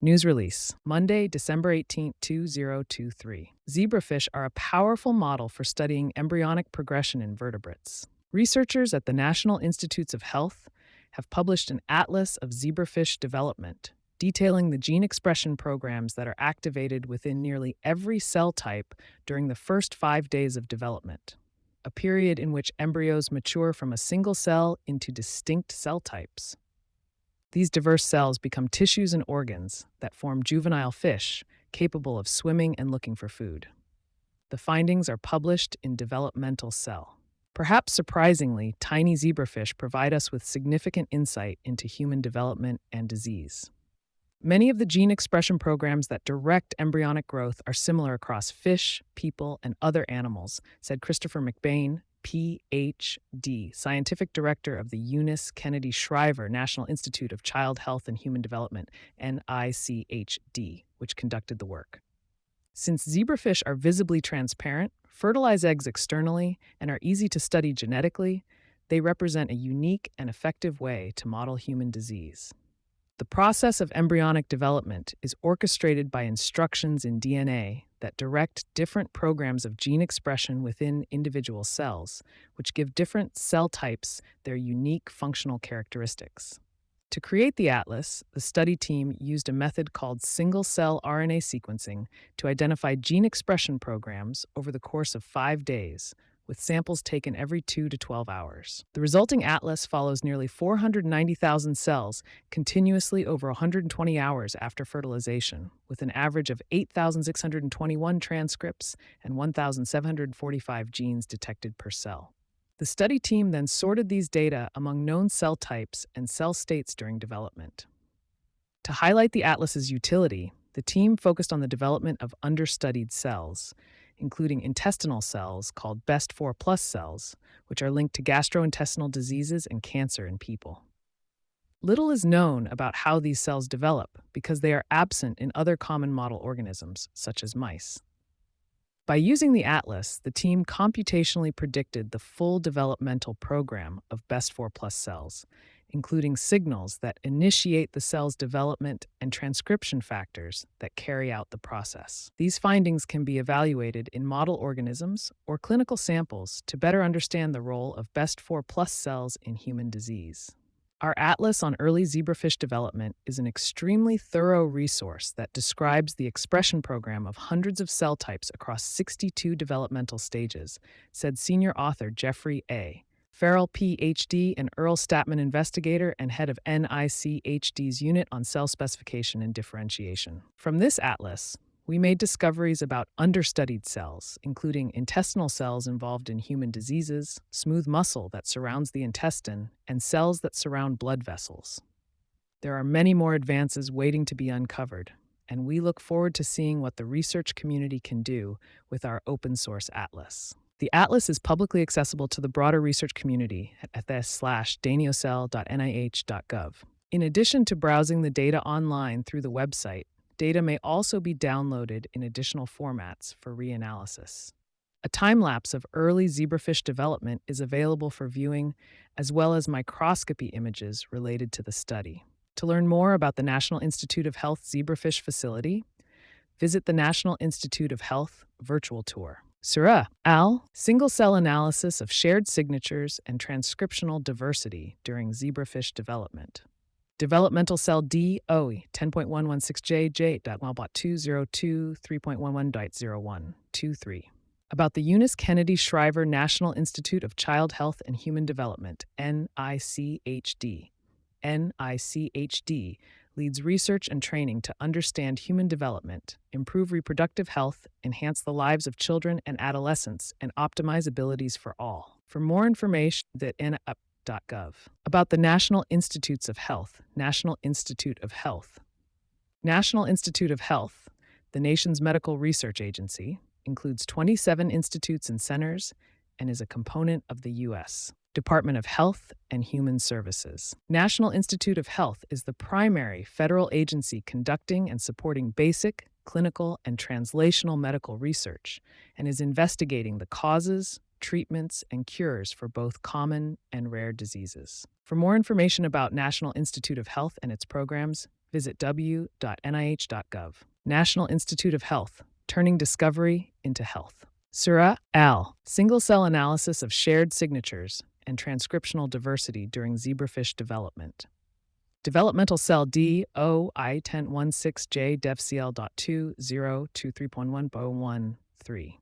News release, Monday, December 18, 2023. Zebrafish are a powerful model for studying embryonic progression in vertebrates. Researchers at the National Institutes of Health have published an atlas of zebrafish development, detailing the gene expression programs that are activated within nearly every cell type during the first 5 days of development, a period in which embryos mature from a single cell into distinct cell types. These diverse cells become tissues and organs that form juvenile fish capable of swimming and looking for food. The findings are published in Developmental Cell. Perhaps surprisingly, tiny zebrafish provide us with significant insight into human development and disease. Many of the gene expression programs that direct embryonic growth are similar across fish, people, and other animals, said Christopher McBain, Ph.D., Scientific Director of the Eunice Kennedy Shriver National Institute of Child Health and Human Development, NICHD, which conducted the work. Since zebrafish are visibly transparent, fertilize eggs externally, and are easy to study genetically, they represent a unique and effective way to model human disease. The process of embryonic development is orchestrated by instructions in DNA that direct different programs of gene expression within individual cells, which give different cell types their unique functional characteristics. To create the atlas, the study team used a method called single-cell RNA sequencing to identify gene expression programs over the course of 5 days, with samples taken every 2 to 12 hours. The resulting atlas follows nearly 490,000 cells continuously over 120 hours after fertilization, with an average of 8,621 transcripts and 1,745 genes detected per cell. The study team then sorted these data among known cell types and cell states during development. To highlight the atlas's utility, the team focused on the development of understudied cells, including intestinal cells called best 4+ cells, which are linked to gastrointestinal diseases and cancer in people. Little is known about how these cells develop because they are absent in other common model organisms, such as mice. By using the atlas, the team computationally predicted the full developmental program of best 4+ cells, including signals that initiate the cell's development and transcription factors that carry out the process. These findings can be evaluated in model organisms or clinical samples to better understand the role of best 4+ cells in human disease. Our Atlas on Early Zebrafish Development is an extremely thorough resource that describes the expression program of hundreds of cell types across 62 developmental stages, said senior author Jeffrey A. Farrell, Ph.D., an Earl Statman investigator and head of NICHD's Unit on Cell Specification and Differentiation. From this atlas, we made discoveries about understudied cells, including intestinal cells involved in human diseases, smooth muscle that surrounds the intestine, and cells that surround blood vessels. There are many more advances waiting to be uncovered, and we look forward to seeing what the research community can do with our open-source atlas. The atlas is publicly accessible to the broader research community at fs/daniocell.nih.gov. In addition to browsing the data online through the website, data may also be downloaded in additional formats for reanalysis. A time-lapse of early zebrafish development is available for viewing, as well as microscopy images related to the study. To learn more about the National Institute of Health Zebrafish Facility, visit the National Institute of Health virtual tour. Sura al. Single-cell analysis of shared signatures and transcriptional diversity during zebrafish development. Developmental cell D-OE 10.1116J.202.3.11.0123. About the Eunice Kennedy Shriver National Institute of Child Health and Human Development, NICHD. NICHD leads research and training to understand human development, improve reproductive health, enhance the lives of children and adolescents, and optimize abilities for all. For more information, visit NICHD.gov. About the National Institutes of Health, National Institute of Health. National Institute of Health, the nation's medical research agency, includes 27 institutes and centers and is a component of the U.S. Department of Health and Human Services. National Institute of Health is the primary federal agency conducting and supporting basic, clinical, and translational medical research and is investigating the causes, treatments, and cures for both common and rare diseases. For more information about National Institute of Health and its programs, Visit w.nih.gov. National Institute of Health, turning discovery into health. Sura al, single-cell analysis of shared signatures and transcriptional diversity during zebrafish development. Developmental cell DOI1016J DevCL.2.023.1.013.